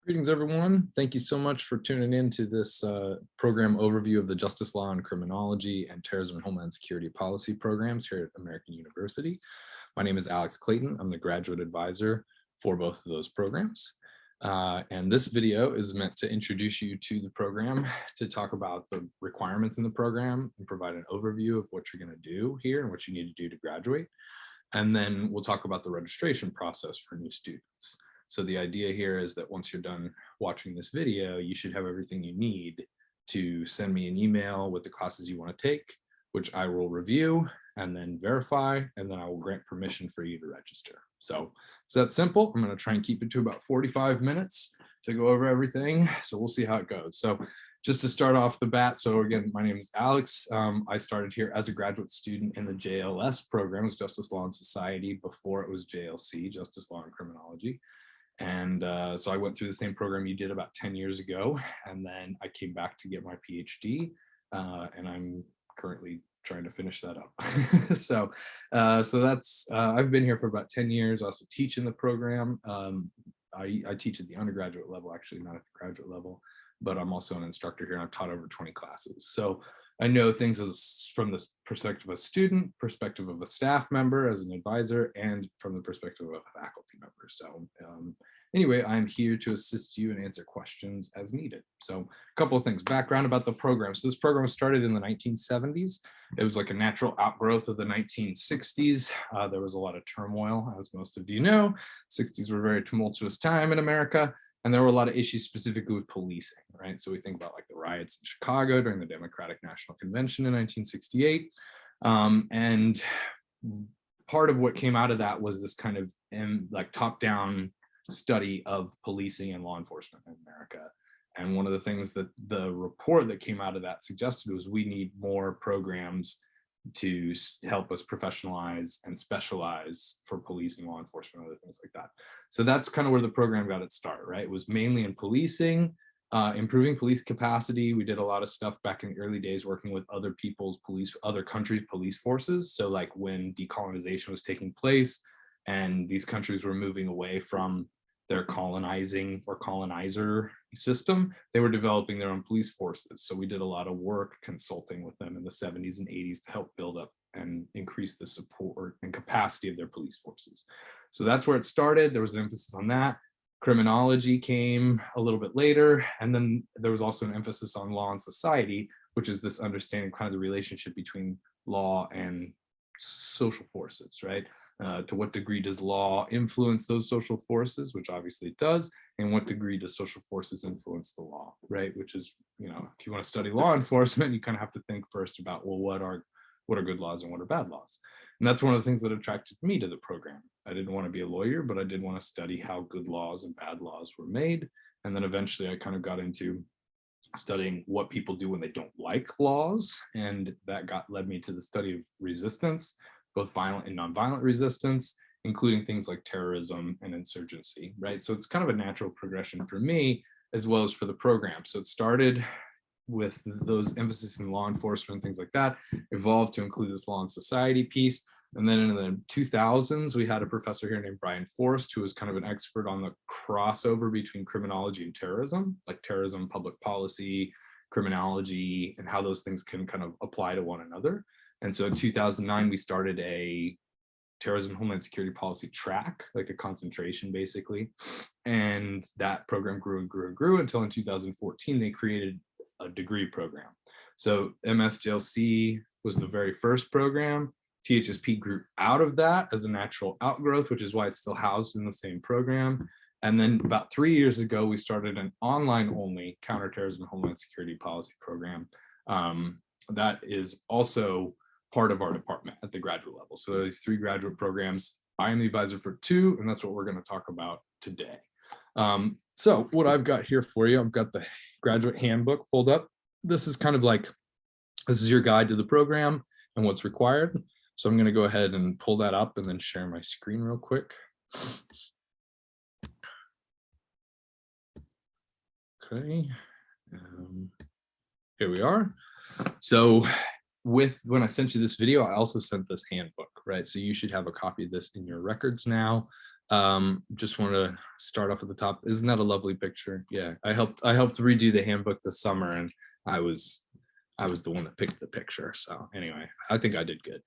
Greetings, everyone. Thank you so much for tuning in to this program overview of the Justice Law and Criminology and Terrorism and Homeland Security Policy programs here at American University. My name is Alex Clayton. I'm the graduate advisor for both of those programs. And this video is meant to introduce you to the program, to talk about the requirements in the program and provide an overview of what you're going to do here and what you need to do to graduate. And then we'll talk about the registration process for new students. So the idea here is that once you're done watching this video, you should have everything you need to send me an email with the classes you want to take, which I will review and then verify, and then I will grant permission for you to register. So it's that simple. I'm going to try and keep it to about 45 minutes to go over everything. So we'll see how it goes. So just to start off the bat, so again, my name is Alex. I started here as a graduate student in the JLS program, was Justice Law and Society, before it was JLC, Justice Law and Criminology. And so I went through the same program you did about 10 years ago, and then I came back to get my PhD, and I'm currently trying to finish that up. So that's, I've been here for about 10 years. I also teach in the program. I teach at the undergraduate level, actually not at the graduate level, but I'm also an instructor here, and I've taught over 20 classes. So I know things from the perspective of a student, perspective of a staff member as an advisor, and from the perspective of a faculty member. So anyway, I'm here to assist you and answer questions as needed. So a couple of things, background about the program. So this program started in the 1970s. It was like a natural outgrowth of the 1960s. There was a lot of turmoil, as most of you know. 60s were a very tumultuous time in America. And there were a lot of issues specifically with policing, right? So we think about like the riots in Chicago during the Democratic National Convention in 1968. And part of what came out of that was this kind of like top-down study of policing and law enforcement in America. And one of the things that the report that came out of that suggested was we need more programs to help us professionalize and specialize for police and law enforcement and other things like that. So that's kind of where the program got its start, right? It was mainly in policing, improving police capacity. We did a lot of stuff back in the early days working with other people's police, other countries' police forces. So like when decolonization was taking place and these countries were moving away from their colonizing or colonizer system, they were developing their own police forces. So we did a lot of work consulting with them in the 70s and 80s to help build up and increase the support and capacity of their police forces. So that's where it started. There was an emphasis on that. Criminology came a little bit later. And then there was also an emphasis on law and society, which is this understanding kind of the relationship between law and social forces, right? To what degree does law influence those social forces, which obviously it does, and what degree does social forces influence the law, right? Which is, you know, if you want to study law enforcement, you kind of have to think first about, well, what are good laws and what are bad laws? And that's one of the things that attracted me to the program. I didn't want to be a lawyer, but I did want to study how good laws and bad laws were made. And then eventually I kind of got into studying what people do when they don't like laws. And that led me to the study of resistance, both violent and nonviolent resistance, including things like terrorism and insurgency, right? So it's kind of a natural progression for me as well as for the program. So it started with those emphasis in law enforcement, things like that, evolved to include this law and society piece. And then in the 2000s, we had a professor here named Brian Forrest, who was kind of an expert on the crossover between criminology and terrorism, like terrorism, public policy, criminology, and how those things can kind of apply to one another. And so in 2009, we started a terrorism and homeland security policy track, like a concentration basically. And that program grew and grew and grew until in 2014, they created a degree program. So MS-JLC was the very first program. THSP grew out of that as a natural outgrowth, which is why it's still housed in the same program. And then about 3 years ago, we started an online-only counterterrorism and homeland security policy program. That is also part of our department at the graduate level. So these 3 graduate programs, I am the advisor for 2, and that's what we're going to talk about today. So what I've got here for you, I've got the graduate handbook pulled up. This is kind of like, this is your guide to the program and what's required. So I'm going to go ahead and pull that up and then share my screen real quick. Okay, here we are. So when I sent you this video, I also sent this handbook, right? So you should have a copy of this in your records now. Just want to start off at the top. Isn't that a lovely picture? Yeah, I helped redo the handbook this summer, and I was the one that picked the picture. So anyway, I think I did good.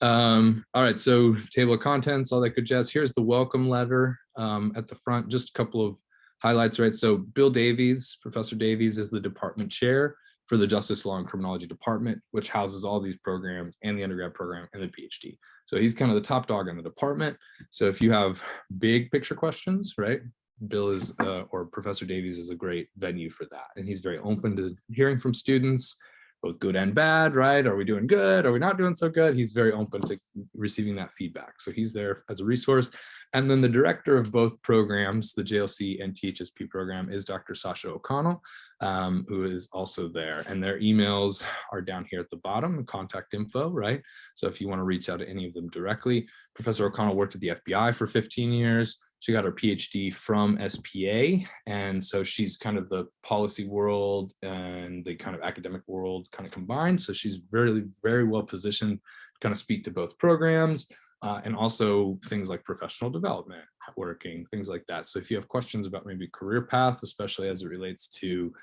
All right, so table of contents, all that good jazz. Here's the welcome letter at the front, just a couple of highlights, right? So Bill Davies, Professor Davies, is the department chair for the Justice Law and Criminology Department, which houses all these programs and the undergrad program and the PhD. So he's kind of the top dog in the department. So if you have big picture questions, right, Bill is, or Professor Davies is a great venue for that. And he's very open to hearing from students, both good and bad, right? Are we doing good? Are we not doing so good? He's very open to receiving that feedback. So he's there as a resource. And then the director of both programs, the JLC and THSP program, is Dr. Sasha O'Connell, who is also there. And their emails are down here at the bottom, contact info, right? So if you want to reach out to any of them directly. Professor O'Connell worked at the FBI for 15 years. She got her PhD from SPA. And so she's kind of the policy world and the kind of academic world kind of combined. So she's very, very well positioned to kind of speak to both programs and also things like professional development, networking, things like that. So if you have questions about maybe career paths, especially as it relates to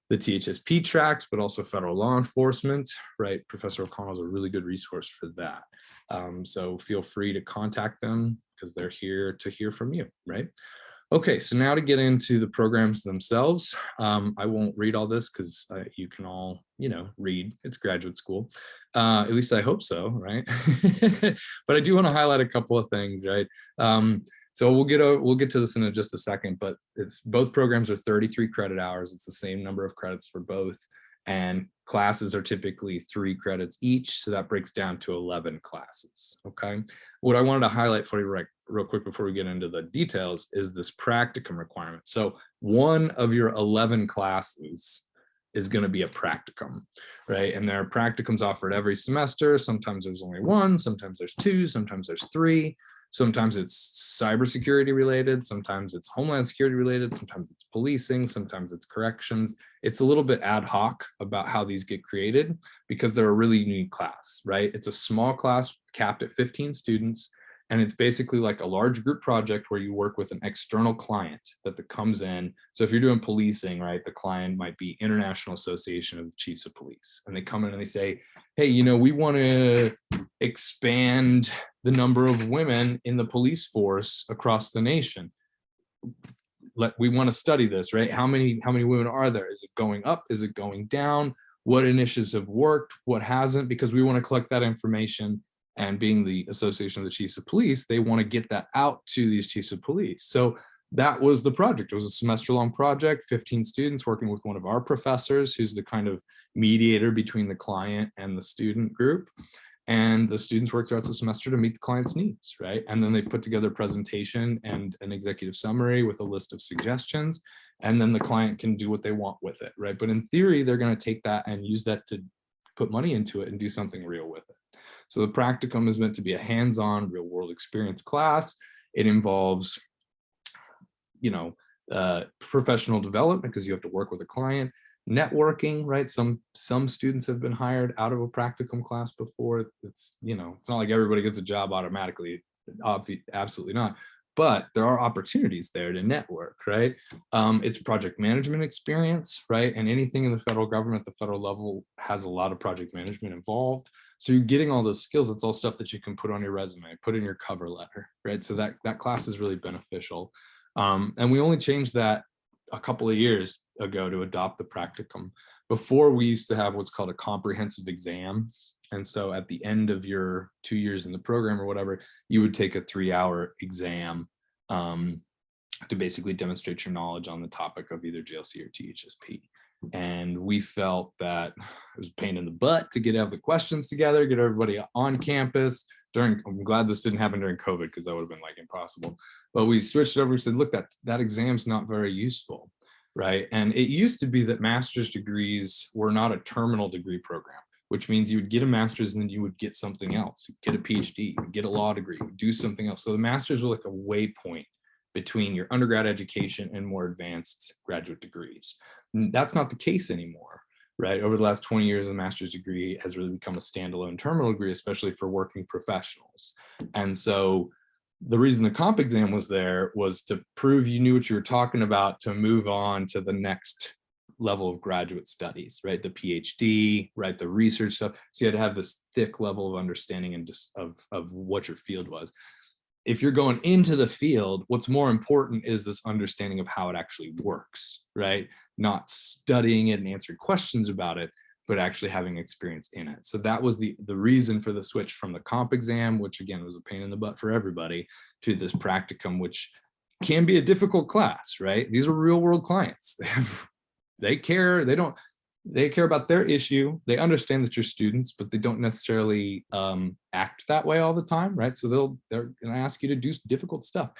the THSP tracks, but also federal law enforcement, right? Professor O'Connell is a really good resource for that. So feel free to contact them because they're here to hear from you, right? Okay, so now to get into the programs themselves. I won't read all this because you can all, read. It's graduate school. At least I hope so, right? But I do want to highlight a couple of things, right? So we'll get to this in just a second, but both programs are 33 credit hours. It's the same number of credits for both, and classes are typically 3 credits each. So that breaks down to 11 classes. Okay. What I wanted to highlight for you real quick before we get into the details is this practicum requirement. So one of your 11 classes is going to be a practicum, right? And there are practicums offered every semester. Sometimes there's only one, sometimes there's 2, sometimes there's 3. Sometimes it's cybersecurity related, sometimes it's homeland security related, sometimes it's policing, sometimes it's corrections. It's a little bit ad hoc about how these get created because they're a really unique class, right? It's a small class capped at 15 students, and it's basically like a large group project where you work with an external client that comes in. So if you're doing policing, right, the client might be International Association of Chiefs of Police, and they come in and they say, hey, we want to expand the number of women in the police force across the nation. We want to study this, right? How many women are there? Is it going up? Is it going down? What initiatives have worked? What hasn't? Because we want to collect that information. And being the Association of the Chiefs of Police, they want to get that out to these chiefs of police. So that was the project. It was a semester-long project, 15 students working with one of our professors, who's the kind of mediator between the client and the student group. And the students work throughout the semester to meet the client's needs, right? And then they put together a presentation and an executive summary with a list of suggestions, and then the client can do what they want with it, right? But in theory, they're going to take that and use that to put money into it and do something real with it. So the practicum is meant to be a hands-on, real-world experience class. It involves, professional development because you have to work with a client. Networking, right? Some students have been hired out of a practicum class before. It's not like everybody gets a job automatically. Absolutely not. But there are opportunities there to network, right? It's project management experience, right? And anything in the federal government, the federal level, has a lot of project management involved. So you're getting all those skills. It's all stuff that you can put on your resume, put in your cover letter, right? So that class is really beneficial. And we only changed that a couple of years ago to adopt the practicum. Before, we used to have what's called a comprehensive exam. And so at the end of your 2 years in the program or whatever, you would take a 3-hour exam to basically demonstrate your knowledge on the topic of either JLC or THSP. And we felt that it was a pain in the butt to get all the questions together, get everybody on campus. I'm glad this didn't happen during COVID because that would have been like impossible. But we switched it over. We said, look, that exam's not very useful, right? And it used to be that master's degrees were not a terminal degree program, which means you would get a master's and then you would get something else. You'd get a PhD, you'd get a law degree, you'd do something else. So the master's were like a waypoint between your undergrad education and more advanced graduate degrees. That's not the case anymore, right? Over the last 20 years, a master's degree has really become a standalone terminal degree, especially for working professionals. And so The reason the comp exam was there was to prove you knew what you were talking about to move on to the next level of graduate studies, right? The PhD, right? The research stuff. So you had to have this thick level of understanding and just of what your field was. If you're going into the field, what's more important is this understanding of how it actually works, right? Not studying it and answering questions about it, but actually having experience in it. So that was the reason for the switch from the comp exam, which again was a pain in the butt for everybody, to this practicum, which can be a difficult class, right? These are real world clients. They care about their issue. They understand that you're students, but they don't necessarily act that way all the time, right? So they're gonna ask you to do difficult stuff,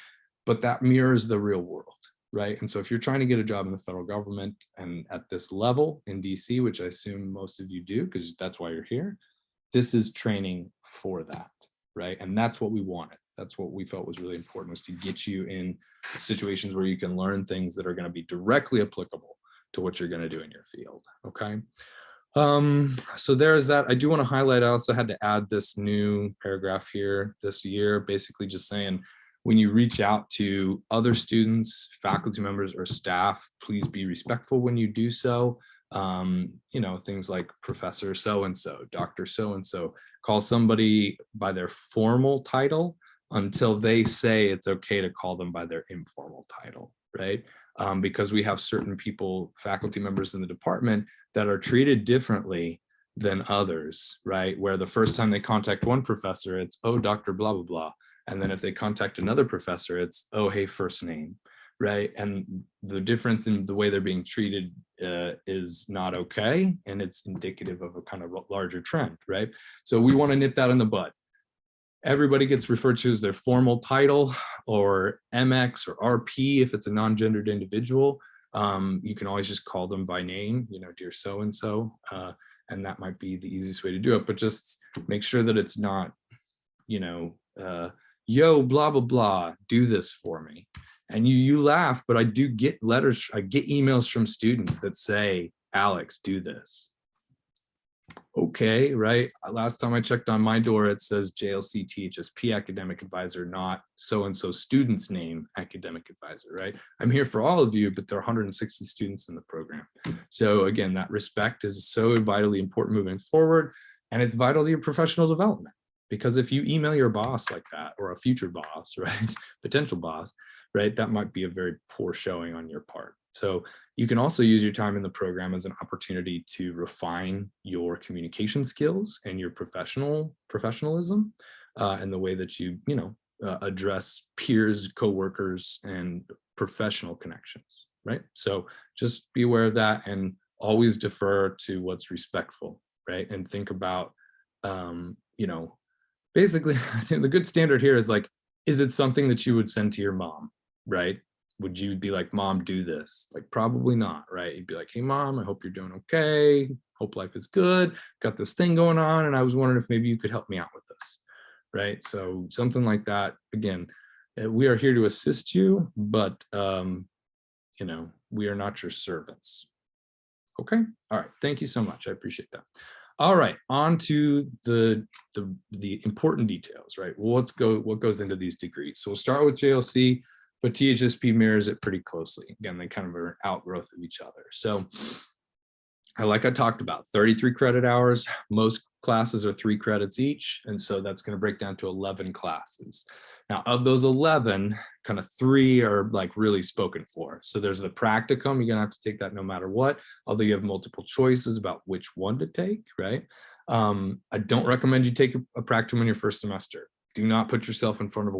but that mirrors the real world, right? And so if you're trying to get a job in the federal government and at this level in DC, which I assume most of you do, because that's why you're here, this is training for that, right? And that's what we wanted. That's what we felt was really important, was to get you in situations where you can learn things that are going to be directly applicable to what you're going to do in your field. Okay. So there's that. I do want to highlight, I also had to add this new paragraph here this year, basically just saying, when you reach out to other students, faculty members, or staff, please be respectful when you do so. You know, things like Professor so-and-so, Dr. so-and-so, call somebody by their formal title until they say it's okay to call them by their informal title, right? Because we have certain people, faculty members in the department, that are treated differently than others, right? Where the first time they contact one professor, it's, oh, Dr. blah, blah, blah. And then if they contact another professor, it's, oh, hey, first name, right? And the difference in the way they're being treated is not okay. And it's indicative of a kind of larger trend, right? So we want to nip that in the bud. Everybody gets referred to as their formal title, or MX or RP if it's a non-gendered individual. You can always just call them by name, you know, dear so-and-so, and that might be the easiest way to do it, but just make sure that it's not, you know, yo, blah, blah, blah, do this for me. And you laugh, but I do get letters, I get emails from students that say, Alex, do this. Okay, right? Last time I checked on my door, it says JLC THSP academic advisor, not so-and-so student's name academic advisor, right? I'm here for all of you, but there are 160 students in the program. So again, that respect is so vitally important moving forward, and it's vital to your professional development. Because if you email your boss like that, or a future boss, right, potential boss, right, that might be a very poor showing on your part. So you can also use your time in the program as an opportunity to refine your communication skills and your professionalism, and the way that you address peers, coworkers, and professional connections, right? So just be aware of that, and always defer to what's respectful, right? And think about, basically, I think the good standard here is like, is it something that you would send to your mom, right? Would you be like, Mom, do this? Like, probably not, right? You'd be like, hey, Mom, I hope you're doing okay. Hope life is good. Got this thing going on, and I was wondering if maybe you could help me out with this, right? So something like that. Again, we are here to assist you, but we are not your servants. Okay. All right. Thank you so much. I appreciate that. All right, on to the important details, right? What goes into these degrees? So we'll start with JLC, but THSP mirrors it pretty closely. Again, they kind of are outgrowth of each other. So like I talked about, 33 credit hours, most classes are 3 credits each. And so that's going to break down to 11 classes. Now, of those 11, kind of 3 are like really spoken for. So there's the practicum. You're going to have to take that no matter what, although you have multiple choices about which one to take, right? I don't recommend you take a practicum in your first semester. Do not put yourself in front of a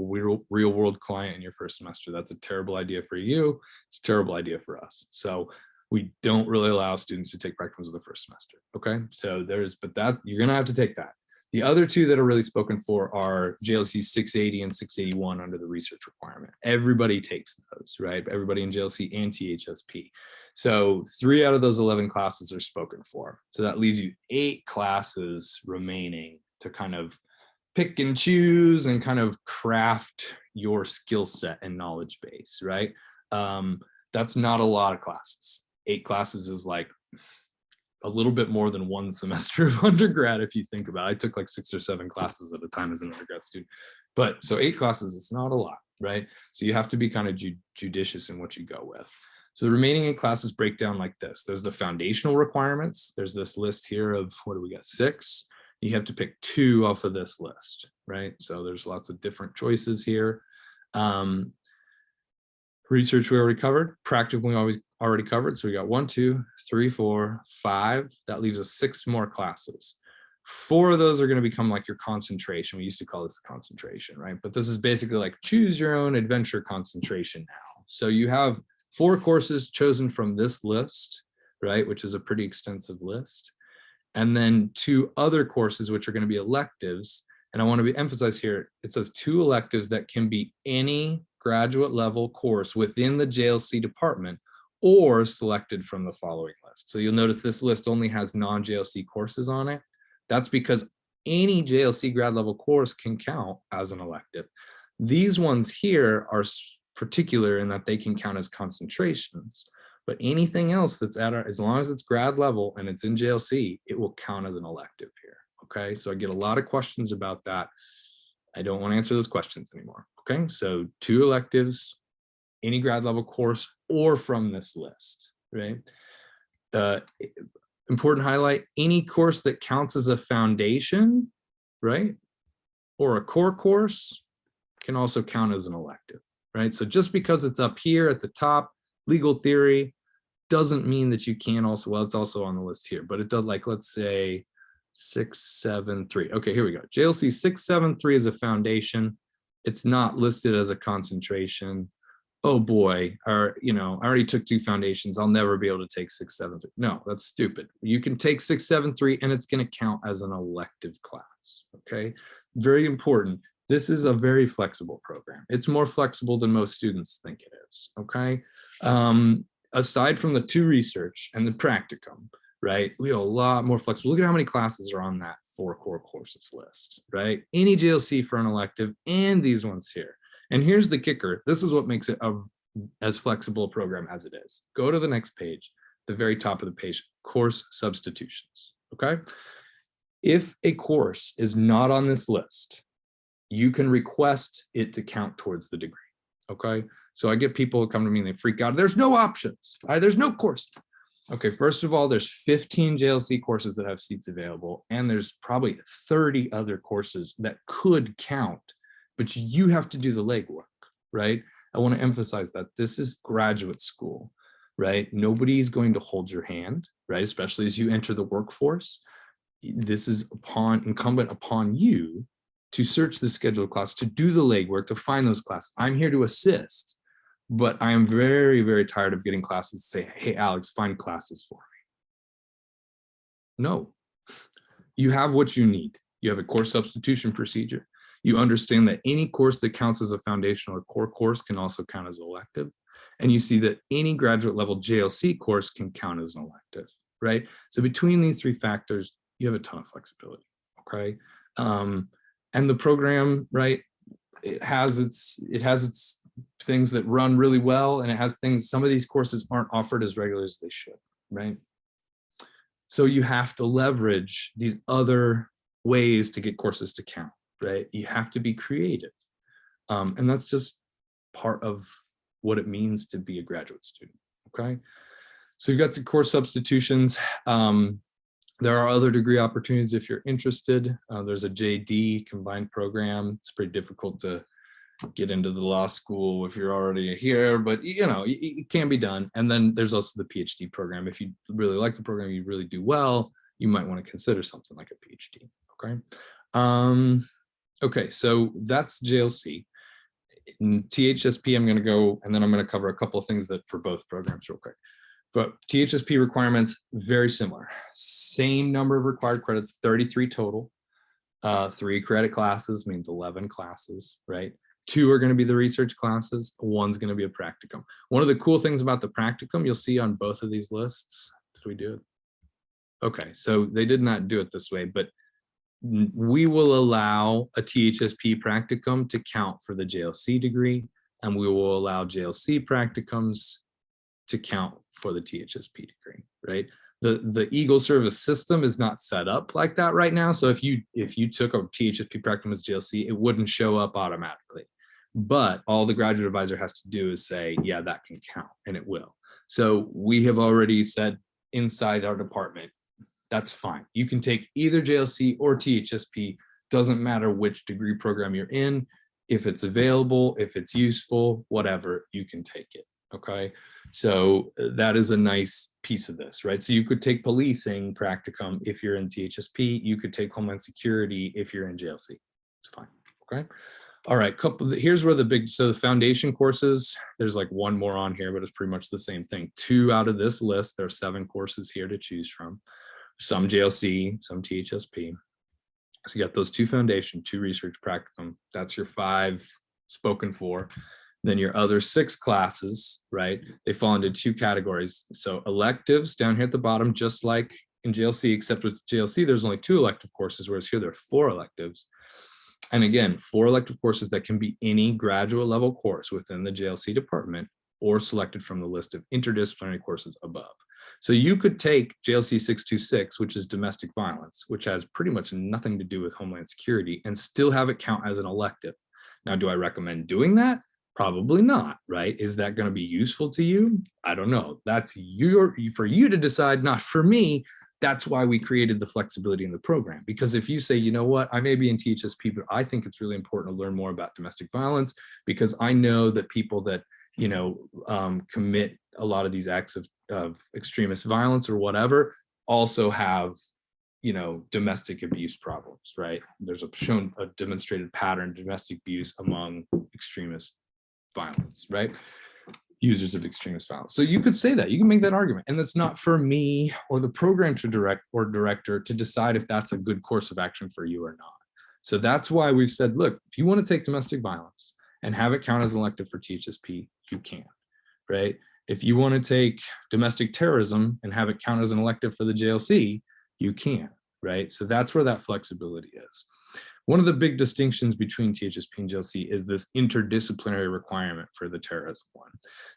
real world client in your first semester. That's a terrible idea for you. It's a terrible idea for us. So we don't really allow students to take practicums in the first semester. Okay, so but that you're going to have to take that. The other 2 that are really spoken for are JLC 680 and 681 under the research requirement. Everybody takes those, right? Everybody in JLC and THSP. So 3 out of those 11 classes are spoken for. So that leaves you 8 classes remaining to kind of pick and choose and kind of craft your skill set and knowledge base, right? That's not a lot of classes. 8 classes is like a little bit more than one semester of undergrad if you think about it. I took like 6 or 7 classes at a time as an undergrad student. But so 8 classes is not a lot, right? So you have to be kind of judicious in what you go with. So the remaining 8 classes break down like this. There's the foundational requirements. There's this list here of, what do we got, 6. You have to pick 2 off of this list, right? So there's lots of different choices here. Research we already covered, practical we already covered. So we got 1, 2, 3, 4, 5. That leaves us 6 more classes. 4 of those are going to become like your concentration. We used to call this concentration, right? But this is basically like choose your own adventure concentration now. So you have 4 courses chosen from this list, right? Which is a pretty extensive list. And then 2 other courses, which are going to be electives. And I want to emphasize here, it says 2 electives that can be any graduate level course within the JLC department or selected from the following list. So you'll notice this list only has non-JLC courses on it. That's because any JLC grad level course can count as an elective. These ones here are particular in that they can count as concentrations, but anything else that's as long as it's grad level and it's in JLC, it will count as an elective here. Okay, so I get a lot of questions about that. I don't want to answer those questions anymore. Okay, so 2 electives, any grad level course, or from this list, right? Important highlight, any course that counts as a foundation, right? Or a core course can also count as an elective, right? So just because it's up here at the top, legal theory, doesn't mean that you can also, well, it's also on the list here, but it does, like, let's say 673. Okay, here we go. JLC 673 is a foundation. It's not listed as a concentration. Oh boy, or I already took 2 foundations. I'll never be able to take 673. No, that's stupid. You can take 673 and it's going to count as an elective class. Okay, very important. This is a very flexible program. It's more flexible than most students think it is. Okay, aside from the 2 research and the practicum, right? We have a lot more flexible. Look at how many classes are on that 4 core courses list, right? Any JLC for an elective and these ones here. And here's the kicker. This is what makes it as flexible a program as it is. Go to the next page, the very top of the page, course substitutions, okay? If a course is not on this list, you can request it to count towards the degree, okay? So I get people who come to me and they freak out. There's no options, right? There's no courses. Okay, first of all, there's 15 JLC courses that have seats available, and there's probably 30 other courses that could count, but you have to do the legwork, right? I want to emphasize that this is graduate school, right? Nobody's going to hold your hand, right? Especially as you enter the workforce. This is incumbent upon you to search the scheduled class, to do the legwork, to find those classes. I'm here to assist. But I am very, very tired of getting classes to say, hey, Alex, find classes for me. No, you have what you need. You have a course substitution procedure. You understand that any course that counts as a foundational or core course can also count as an elective. And you see that any graduate level JLC course can count as an elective, right? So between these 3 factors, you have a ton of flexibility, okay? And the program, right, it has its things that run really well, and it has things, some of these courses aren't offered as regular as they should, right? So you have to leverage these other ways to get courses to count, right? You have to be creative. And that's just part of what it means to be a graduate student, okay? So you've got the course substitutions. There are other degree opportunities if you're interested. There's a JD combined program. It's pretty difficult to get into the law school if you're already here, but it can be done. And then there's also the PhD program. If you really like the program, you really do well, you might want to consider something like a PhD, okay? Okay, so that's JLC. In THSP, I'm going to go, and then I'm going to cover a couple of things that for both programs real quick. But THSP requirements, very similar. Same number of required credits, 33 total. 3 credit classes means 11 classes, right? 2 are going to be the research classes. 1's going to be a practicum. One of the cool things about the practicum, you'll see on both of these lists. Did we do it? Okay, so they did not do it this way, but we will allow a THSP practicum to count for the JLC degree, and we will allow JLC practicums to count for the THSP degree, right? The Eagle service system is not set up like that right now. So if you took a THSP practicum as JLC, it wouldn't show up automatically. But all the graduate advisor has to do is say, yeah, that can count, and it will. So we have already said inside our department, that's fine. You can take either JLC or THSP, doesn't matter which degree program you're in. If it's available, if it's useful, whatever, you can take it. Okay, so that is a nice piece of this, right? So you could take policing practicum if you're in THSP. You could take Homeland Security if you're in JLC. It's fine. Okay. All right. Here's where the foundation courses, there's like one more on here, but it's pretty much the same thing. 2 out of this list, there are 7 courses here to choose from. Some JLC, some THSP. So you got those 2 foundation, 2 research practicum. That's your 5 spoken for. Then your other 6 classes, right? They fall into 2 categories. So electives down here at the bottom, just like in JLC, except with JLC, there's only 2 elective courses, whereas here there are 4 electives. And again, 4 elective courses that can be any graduate level course within the JLC department or selected from the list of interdisciplinary courses above. So you could take JLC 626, which is domestic violence, which has pretty much nothing to do with Homeland Security, and still have it count as an elective. Now, do I recommend doing that? Probably not, right? Is that going to be useful to you? I don't know. That's for you to decide, not for me. That's why we created the flexibility in the program. Because if you say, you know what, I may be in THSP, but I think it's really important to learn more about domestic violence, because I know that people that, you know, commit a lot of these acts of extremist violence or whatever also have, you know, domestic abuse problems, right? There's a demonstrated pattern of domestic abuse among extremist violence, right? Users of extremist violence. So you could say that, you can make that argument, and that's not for me or the program director to decide if that's a good course of action for you or not. So that's why we've said, look, if you want to take domestic violence and have it count as an elective for THSP, you can, right? If you want to take domestic terrorism and have it count as an elective for the JLC, you can, right? So that's where that flexibility is. One of the big distinctions between THSP and JLC is this interdisciplinary requirement for the terrorism one.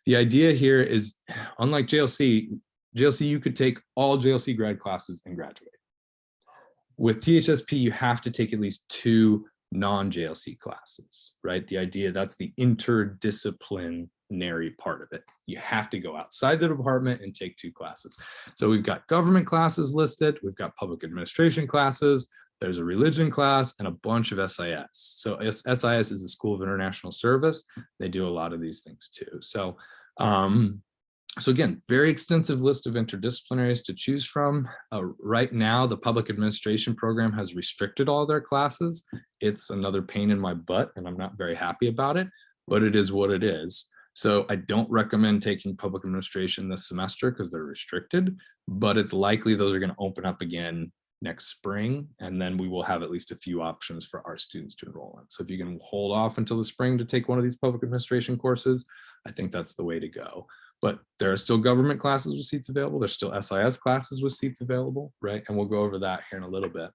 The idea here is, unlike JLC, you could take all JLC grad classes and graduate. With THSP, you have to take at least 2 non-JLC classes, right? The idea, that's the interdisciplinary part of it. You have to go outside the department and take 2 classes. So we've got government classes listed, we've got public administration classes, there's a religion class, and a bunch of SIS. So SIS is a School of International Service. They do a lot of these things too. So, so again, very extensive list of interdisciplinaries to choose from. Right now, the public administration program has restricted all their classes. It's another pain in my butt, and I'm not very happy about it, but it is what it is. So I don't recommend taking public administration this semester because they're restricted, but it's likely those are going to open up again next spring, and then we will have at least a few options for our students to enroll in. So if you can hold off until the spring to take one of these public administration courses, I think that's the way to go. But there are still government classes with seats available. There's still SIS classes with seats available, right? And we'll go over that here in a little bit.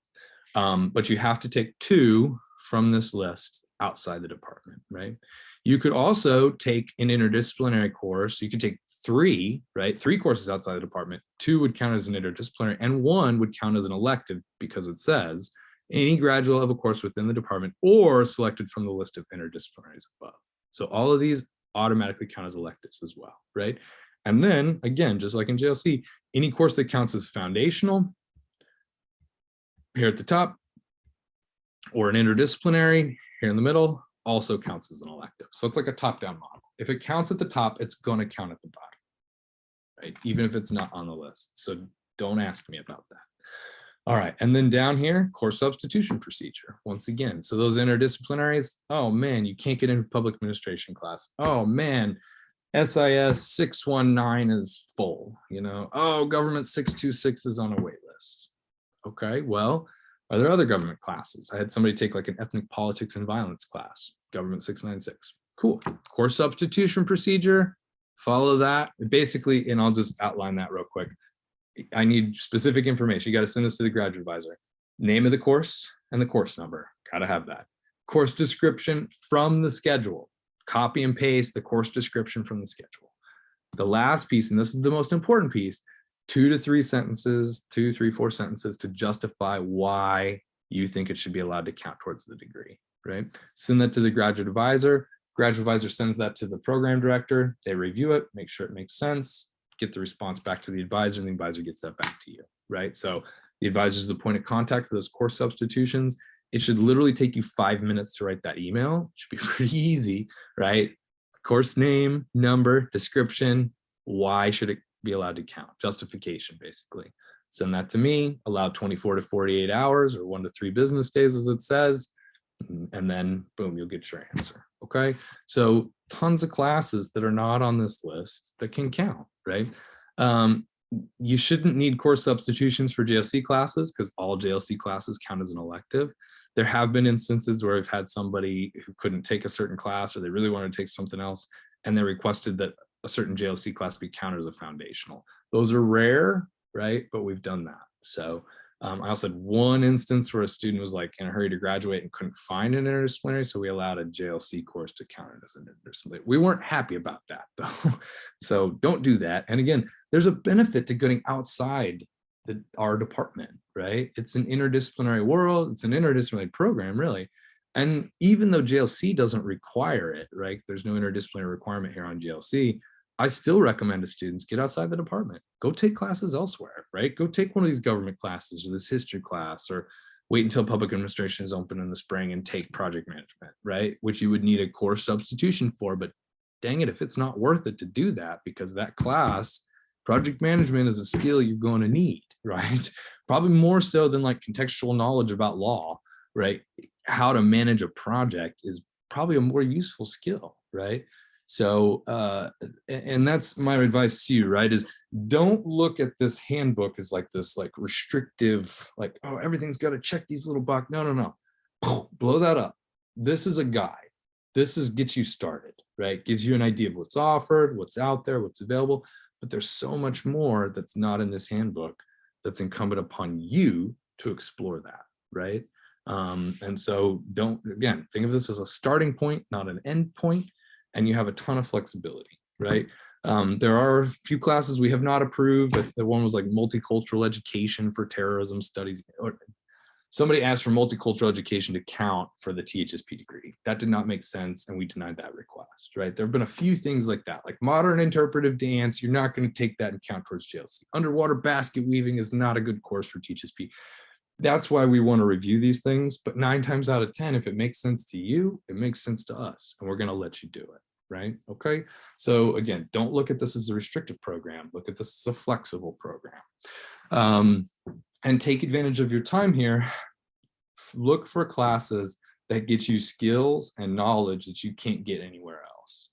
But you have to take 2 from this list outside the department, right? You could also take an interdisciplinary course. You could take 3, right? 3 courses outside the department. 2 would count as an interdisciplinary, and 1 would count as an elective, because it says any graduate level course within the department or selected from the list of interdisciplinaries above. So all of these automatically count as electives as well, right? And then again, just like in JLC, any course that counts as foundational here at the top, or an interdisciplinary here in the middle, also counts as an elective. So it's like a top-down model. If it counts at the top, it's going to count at the bottom, right? Even if it's not on the list. So don't ask me about that. All right, and then down here, course substitution procedure. Once again, so those interdisciplinaries, oh man, you can't get into public administration class. Oh man, SIS 619 is full, you know. Oh, government 626 is on a wait list. Okay, well, are there other government classes? I had somebody take like an ethnic politics and violence class, government 696. Cool. Course substitution procedure, follow that. Basically, and I'll just outline that real quick. I need specific information. You got to send this to the graduate advisor. Name of the course and the course number. Got to have that. Course description from the schedule. Copy and paste the course description from the schedule. The last piece, and this is the most important piece, 2 to 3 sentences, 2, 3, 4 sentences to justify why you think it should be allowed to count towards the degree, right? Send that to the graduate advisor. Graduate advisor sends that to the program director. They review it, make sure it makes sense, get the response back to the advisor, and the advisor gets that back to you, right? So the advisor is the point of contact for those course substitutions. It should literally take you 5 minutes to write that email. It should be pretty easy, right? Course name, number, description, why should it be allowed to count? Justification, basically. Send that to me, allow 24 to 48 hours or 1 to 3 business days, as it says, and then boom, you'll get your answer. Okay, so tons of classes that are not on this list that can count, right? You shouldn't need course substitutions for JLC classes because all JLC classes count as an elective. There have been instances where I've had somebody who couldn't take a certain class or they really wanted to take something else, and they requested that a certain JLC class be counted as a foundational. Those are rare, right? But we've done that. So I also had one instance where a student was like in a hurry to graduate and couldn't find an interdisciplinary, so we allowed a JLC course to count it as an interdisciplinary. We weren't happy about that though. So don't do that. And again, there's a benefit to getting outside our department, right? It's an interdisciplinary world. It's an interdisciplinary program, really. And even though JLC doesn't require it, right? There's no interdisciplinary requirement here on JLC. I still recommend to students get outside the department, go take classes elsewhere, right? Go take one of these government classes or this history class, or wait until public administration is open in the spring and take project management, right? Which you would need a course substitution for, but dang it, if it's not worth it to do that, because that class, project management is a skill you're going to need, right? Probably more so than like contextual knowledge about law, right? How to manage a project is probably a more useful skill, right? So, and that's my advice to you, right? Is don't look at this handbook as like this, like restrictive, like, oh, everything's got to check these little boxes. No, no, no, blow that up. This is a guide. This is gets you started, right? Gives you an idea of what's offered, what's out there, what's available, but there's so much more that's not in this handbook that's incumbent upon you to explore that, right? And so don't, again, think of this as a starting point, not an end point. And you have a ton of flexibility, right? There are a few classes we have not approved. The one was like multicultural education for terrorism studies. Or somebody asked for multicultural education to count for the THSP degree. That did not make sense, and we denied that request, right? There have been a few things like that, like modern interpretive dance. You're not going to take that and count towards JLC. Underwater basket weaving is not a good course for THSP. That's why we want to review these things, but 9 times out of 10, if it makes sense to you, it makes sense to us, and we're going to let you do it, right? Okay. So again, don't look at this as a restrictive program. Look at this as a flexible program, and take advantage of your time here. Look for classes that get you skills and knowledge that you can't get anywhere else,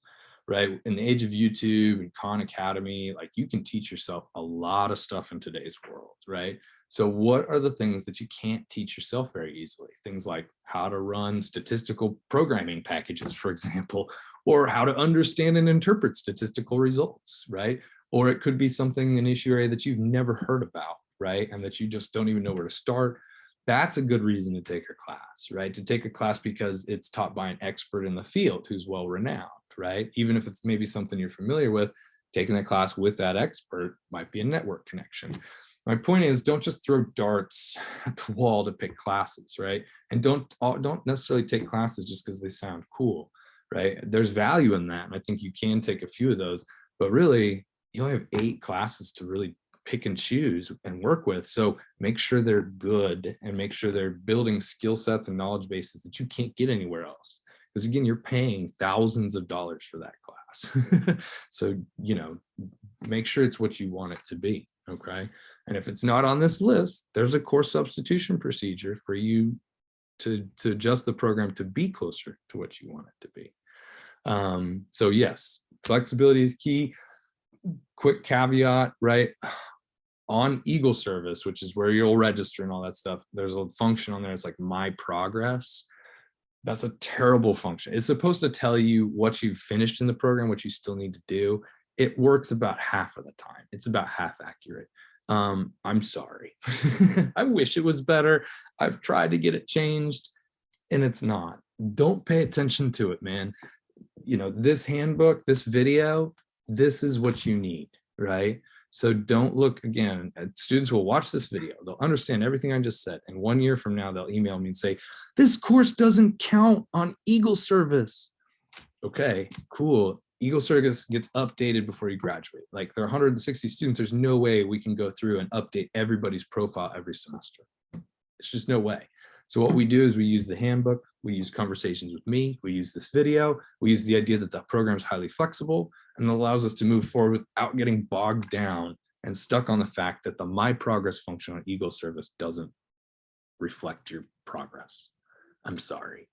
right? In the age of YouTube and Khan Academy, like you can teach yourself a lot of stuff in today's world, right? So what are the things that you can't teach yourself very easily? Things like how to run statistical programming packages, for example, or how to understand and interpret statistical results, right? Or it could be something, an issue area that you've never heard about, right? And that you just don't even know where to start. That's a good reason to take a class, right? To take a class because it's taught by an expert in the field who's well-renowned, right? Even if it's maybe something you're familiar with, taking that class with that expert might be a network connection. My point is, don't just throw darts at the wall to pick classes, right? And don't necessarily take classes just because they sound cool, right? There's value in that, and I think you can take a few of those, but really, you only have 8 classes to really pick and choose and work with. So make sure they're good and make sure they're building skill sets and knowledge bases that you can't get anywhere else. Because again, you're paying thousands of dollars for that class. So, you know, make sure it's what you want it to be. Okay. And if it's not on this list, there's a course substitution procedure for you to adjust the program to be closer to what you want it to be. So yes, flexibility is key. Quick caveat, right? On Eagle service, which is where you'll register and all that stuff, there's a function on there. It's like my progress. That's a terrible function. It's supposed to tell you what you've finished in the program, what you still need to do. It works about half of the time. It's about half accurate. I'm sorry. I wish it was better. I've tried to get it changed and it's not. Don't pay attention to it, man. You know, this handbook, this video, this is what you need, right? So don't look, again, students will watch this video. They'll understand everything I just said. And 1 year from now, they'll email me and say, this course doesn't count on Eagle Service. Okay, cool. Eagle Service gets updated before you graduate. Like there are 160 students. There's no way we can go through and update everybody's profile every semester. It's just no way. So what we do is we use the handbook, we use conversations with me, we use this video, we use the idea that the program is highly flexible and allows us to move forward without getting bogged down and stuck on the fact that the My Progress function on Eagle Service doesn't reflect your progress. I'm sorry.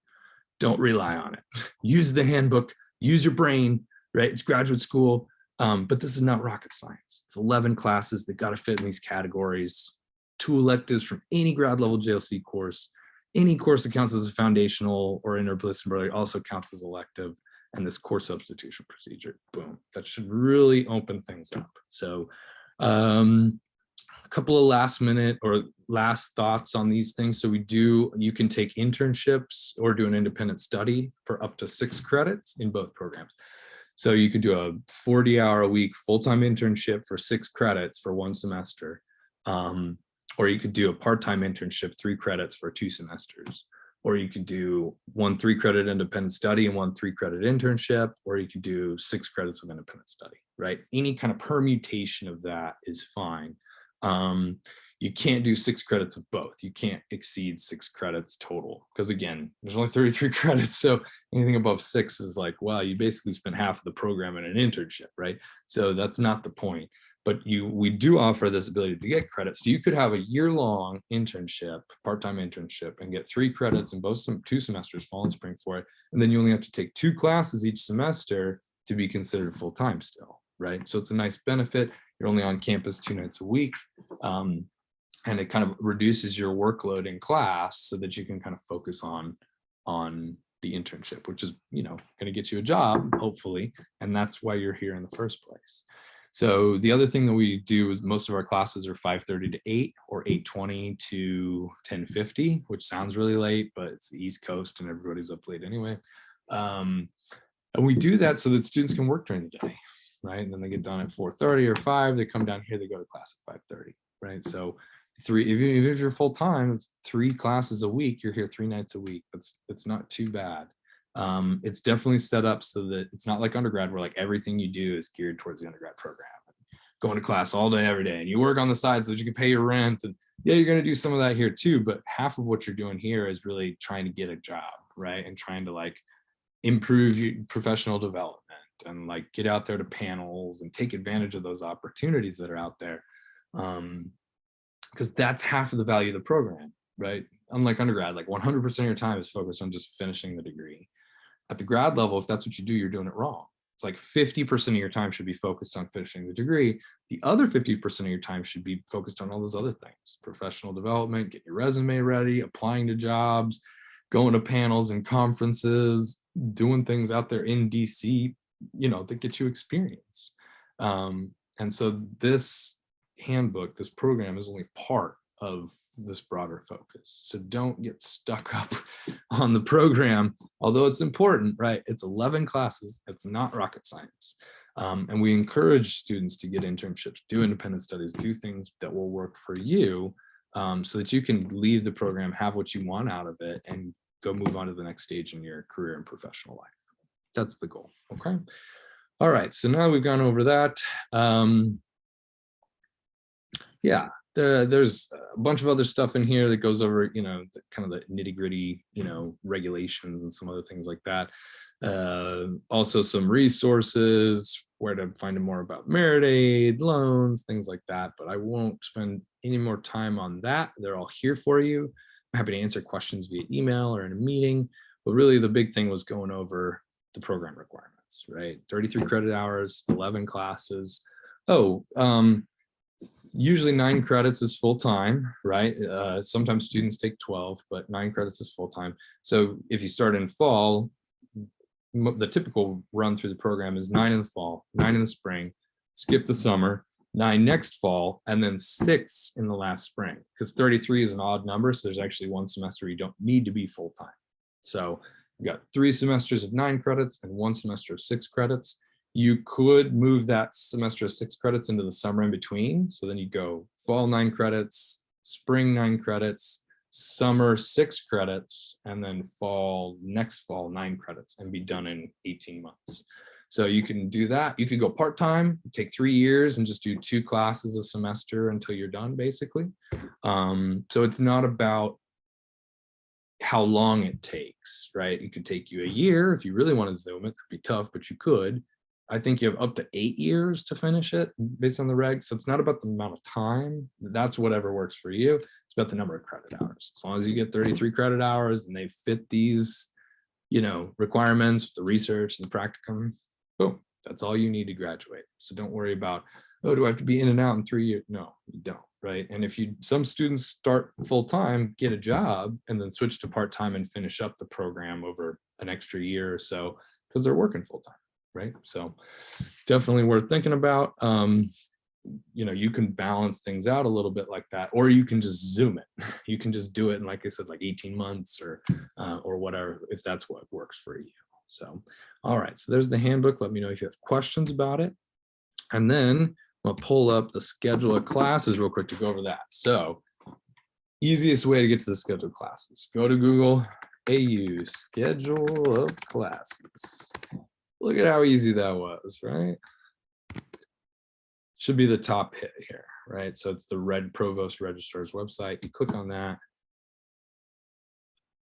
Don't rely on it. Use the handbook, use your brain, right? It's graduate school, but this is not rocket science. It's 11 classes that got to fit in these categories, 2 electives from any grad level JLC course. Any course that counts as a foundational or interdisciplinary also counts as elective, and this course substitution procedure, boom, that should really open things up. So a couple of last minute or last thoughts on these things. So you can take internships or do an independent study for up to 6 credits in both programs. So you could do a 40-hour-a-week full-time internship for 6 credits for 1 semester. Or you could do a part-time internship, 3 credits for 2 semesters. Or you could do 1 3-credit independent study and 1 3-credit internship, or you could do 6 credits of independent study, right? Any kind of permutation of that is fine. You can't do 6 credits of both. You can't exceed 6 credits total, because again, there's only 33 credits. So anything above 6 is like, wow, you basically spent half of the program in an internship, right? So that's not the point. But we do offer this ability to get credit. So you could have a year-long internship, part-time internship, and get 3 credits in both 2 semesters, fall and spring for it. And then you only have to take 2 classes each semester to be considered full-time still, right? So it's a nice benefit. You're only on campus 2 nights a week. And it kind of reduces your workload in class so that you can kind of focus on the internship, which is, going to get you a job, hopefully. And that's why you're here in the first place. So the other thing that we do is most of our classes are 5:30 to 8 or 8:20 to 10:50, which sounds really late, but it's the East Coast and everybody's up late anyway. And we do that so that students can work during the day, right? And then they get done at 4:30 or 5, they come down here, they go to class at 5:30, right? So even if you're full-time, it's 3 classes a week, you're here 3 nights a week. It's not too bad. It's definitely set up so that it's not like undergrad where like everything you do is geared towards the undergrad program. Going to class all day, every day, and you work on the side so that you can pay your rent. And yeah, you're going to do some of that here too, but half of what you're doing here is really trying to get a job, right? And trying to like improve your professional development and like get out there to panels and take advantage of those opportunities that are out there. Because that's half of the value of the program, right? Unlike undergrad, like 100% of your time is focused on just finishing the degree. At the grad level, if that's what you do, you're doing it wrong. It's like 50% of your time should be focused on finishing the degree. The other 50% of your time should be focused on all those other things: professional development, get your resume ready, applying to jobs, going to panels and conferences, doing things out there in DC, that get you experience. And so this handbook, this program, is only part of this broader focus. So don't get stuck up on the program, although it's important, right? It's 11 classes. It's not rocket science. And we encourage students to get internships, do independent studies, do things that will work for you, so that you can leave the program, have what you want out of it, and go move on to the next stage in your career and professional life. That's the goal, okay? All right, so now we've gone over that. Yeah, there's a bunch of other stuff in here that goes over, kind of the nitty gritty, regulations and some other things like that. Also some resources, where to find more about merit aid, loans, things like that. But I won't spend any more time on that. They're all here for you. I'm happy to answer questions via email or in a meeting. But really the big thing was going over the program requirements, right? 33 credit hours, 11 classes. Usually 9 credits is full-time, right? Sometimes students take 12, but 9 credits is full-time. So if you start in fall, the typical run through the program is 9 in the fall, 9 in the spring, skip the summer, 9 next fall, and then 6 in the last spring, because 33 is an odd number. So there's actually 1 semester you don't need to be full-time. So you got 3 semesters of 9 credits and 1 semester of 6 credits. You could move that semester of 6 credits into the summer in between. So then you go fall 9 credits, spring 9 credits, summer 6 credits, and then next fall 9 credits, and be done in 18 months. So you can do that. You could go part-time, take 3 years and just do 2 classes a semester until you're done, basically. So it's not about how long it takes, right? It could take you a year if you really want to Zoom. It could be tough, but you could. I think you have up to 8 years to finish it based on the regs. So it's not about the amount of time. That's whatever works for you. It's about the number of credit hours. As long as you get 33 credit hours and they fit these, requirements, the research and the practicum, boom, that's all you need to graduate. So don't worry about, oh, do I have to be in and out in 3 years? No, you don't, right? And if some students start full-time, get a job, and then switch to part-time and finish up the program over an extra year or so because they're working full-time. Right. So definitely worth thinking about. You can balance things out a little bit like that, or you can just Zoom it. You can just do it in, like I said, like 18 months or whatever, if that's what works for you. So, all right. So there's the handbook. Let me know if you have questions about it. And then I'll pull up the schedule of classes real quick to go over that. So easiest way to get to the schedule of classes, go to Google, AU schedule of classes. Look at how easy that was, right? Should be the top hit here, right? So it's the Red Provost Registrar's website. You click on that.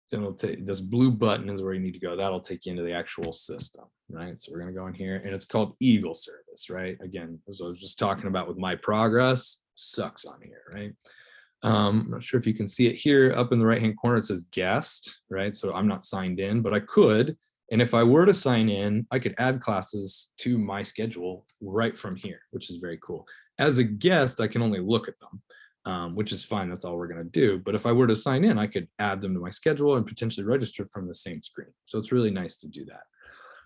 Then it'll take this blue button is where you need to go. That'll take you into the actual system, right? So we're going to go in here and it's called Eagle Service, right? Again, as I was just talking about with my progress, sucks on here, right? I'm not sure if you can see it here up in the right-hand corner. It says guest, right? So I'm not signed in, but I could. And if I were to sign in, I could add classes to my schedule right from here, which is very cool. As a guest, I can only look at them, which is fine. That's all we're going to do. But if I were to sign in, I could add them to my schedule and potentially register from the same screen. So it's really nice to do that.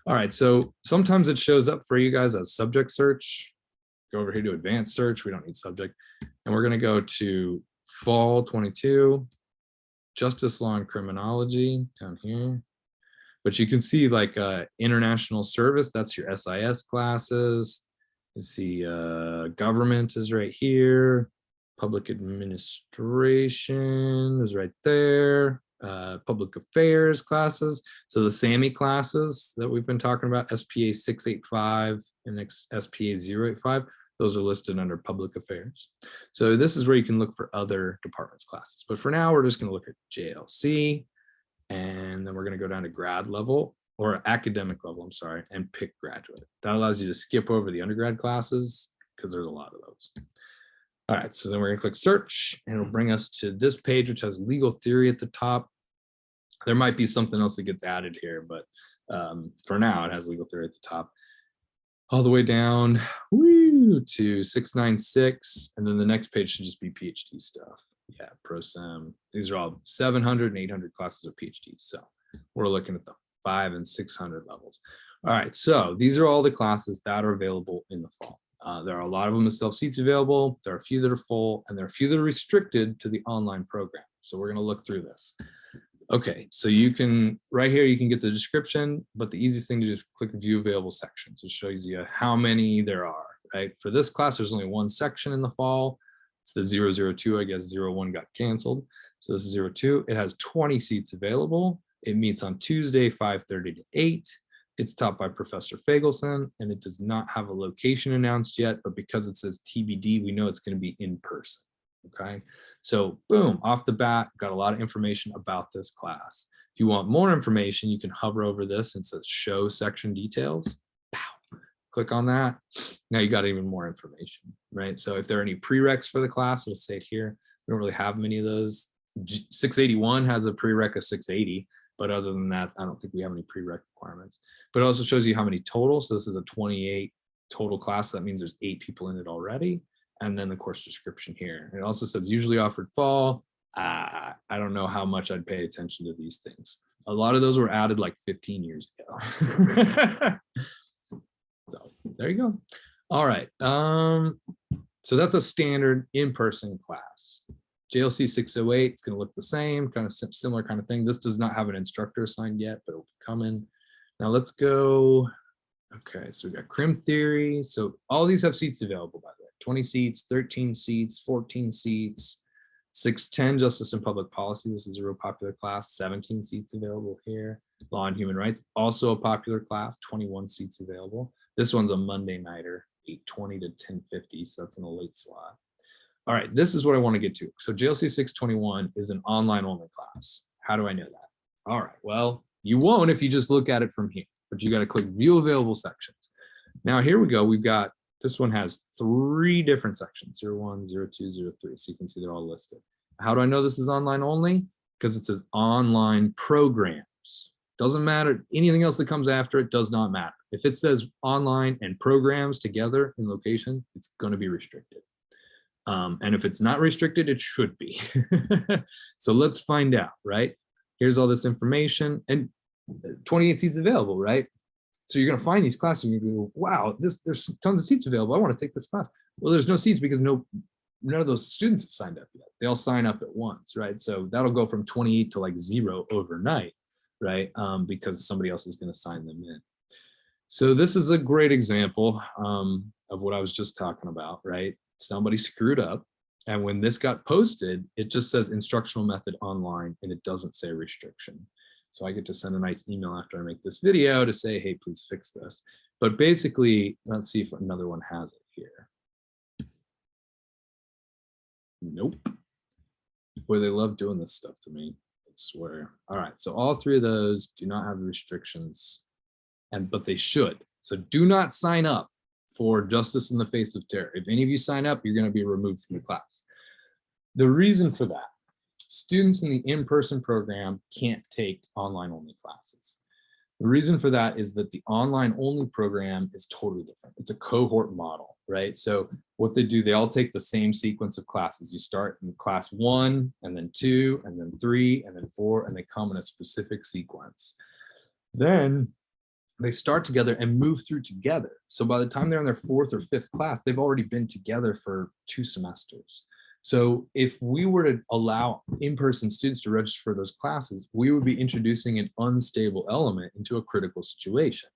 All right. So sometimes it shows up for you guys as subject search. Go over here to advanced search. We don't need subject. And we're going to go to fall 22, justice law and criminology down here. But you can see like international service, that's your SIS classes. You see government is right here. Public administration is right there. Public affairs classes. So the SAMI classes that we've been talking about, SPA 685 and SPA 085, those are listed under public affairs. So this is where you can look for other departments classes. But for now, we're just going to look at JLC. And then we're going to go down to grad level or academic level, I'm sorry, and pick graduate. That allows you to skip over the undergrad classes because there's a lot of those. All right, so then we're going to click search and it'll bring us to this page, which has legal theory at the top. There might be something else that gets added here, but for now it has legal theory at the top. All the way down to 696. And then the next page should just be PhD stuff. Yeah, ProSem. These are all 700 and 800 classes of PhDs. So we're looking at the 500 and 600 levels. All right, so these are all the classes that are available in the fall. There are a lot of them with self-seats available. There are a few that are full, and there are a few that are restricted to the online program. So we're going to look through this. Okay, so you can, right here, you can get the description, but the easiest thing to do is click view available sections. It shows you how many there are, right? For this class, there's only one section in the fall. It's the 002, I guess 01 got canceled. So this is 02. It has 20 seats available. It meets on Tuesday, 5:30 to 8. It's taught by Professor Fagelson, and it does not have a location announced yet, but because it says TBD, we know it's going to be in person. Okay, so boom, off the bat, got a lot of information about this class. If you want more information, you can hover over this and it says show section details. Pow. Click on that. Now you got even more information, right? So if there are any prereqs for the class, it'll say it here. We don't really have many of those. 681 has a prereq of 680, but other than that, I don't think we have any prereq requirements. But it also shows you how many total. So this is a 28 total class. So that means there's 8 people in it already. And then the course description here. It also says usually offered fall. I don't know how much I'd pay attention to these things. A lot of those were added like 15 years ago. So there you go. All right. So that's a standard in-person class. JLC 608, it's going to look the same, kind of similar kind of thing. This does not have an instructor assigned yet, but it'll be coming. Now let's go Okay, so we got crim theory. So all these have seats available, by the way. 20 seats, 13 seats, 14 seats, 610 justice and public policy. This is a real popular class. 17 seats available here. Law and human rights, also a popular class. 21 seats available. This one's a Monday nighter, 8:20 to 10:50. So that's in a late slot. All right, this is what I want to get to. So JLC 621 is an online only class. How do I know that? All right, well, you won't if you just look at it from here, but you got to click view available sections. Now here we go. We've got, this one has 3 different sections, 01, 02, 03. So you can see they're all listed. How do I know this is online only? Because it says online programs. Doesn't matter. Anything else that comes after it does not matter. If it says online and programs together in location, it's going to be restricted. And if it's not restricted, it should be. So let's find out, right? Here's all this information and 28 seats available, right? So you're going to find these classes and you go, wow, there's tons of seats available. I want to take this class. Well, there's no seats because none of those students have signed up yet. They all sign up at once, right? So that'll go from 28 to like 0 overnight, right? Because somebody else is going to sign them in. So this is a great example of what I was just talking about, right? Somebody screwed up. And when this got posted, it just says instructional method online and it doesn't say restriction. So I get to send a nice email after I make this video to say, hey, please fix this. But basically, let's see if another one has it here. Nope. Boy, they love doing this stuff to me, I swear. All right, so all 3 of those do not have restrictions, but they should. So do not sign up for Justice in the Face of Terror. If any of you sign up, you're going to be removed from the class. The reason for that, students in the in-person program can't take online only classes. The reason for that is that the online only program is totally different. It's a cohort model, right? So what they do, they all take the same sequence of classes. You start in class 1 and then 2 and then 3 and then 4, and they come in a specific sequence. Then they start together and move through together. So by the time they're in their 4th or 5th class, they've already been together for 2 semesters. So if we were to allow in-person students to register for those classes, we would be introducing an unstable element into a critical situation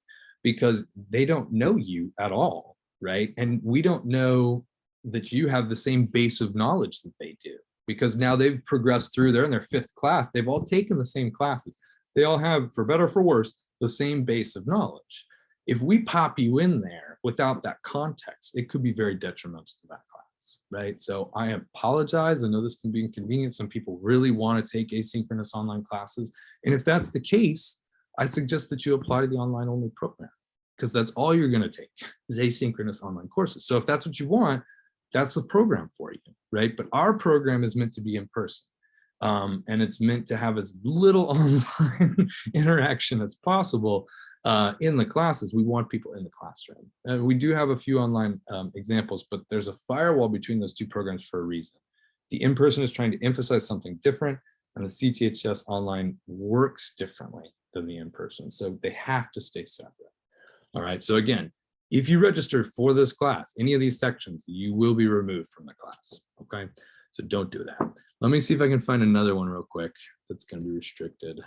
because they don't know you at all, right? And we don't know that you have the same base of knowledge that they do because now they've progressed through, they're in their 5th class, they've all taken the same classes. They all have, for better or for worse, the same base of knowledge. If we pop you in there without that context, it could be very detrimental to that class, right? So I apologize. I know this can be inconvenient. Some people really want to take asynchronous online classes. And if that's the case, I suggest that you apply to the online only program because that's all you're going to take is asynchronous online courses. So if that's what you want, that's the program for you, right? But our program is meant to be in person. And it's meant to have as little online interaction as possible in the classes. We want people in the classroom. And we do have a few online examples, but there's a firewall between those 2 programs for a reason. The in-person is trying to emphasize something different, and the CTHS online works differently than the in-person. So they have to stay separate. All right, so again, if you register for this class, any of these sections, you will be removed from the class, okay? So don't do that. Let me see if I can find another one real quick that's going to be restricted.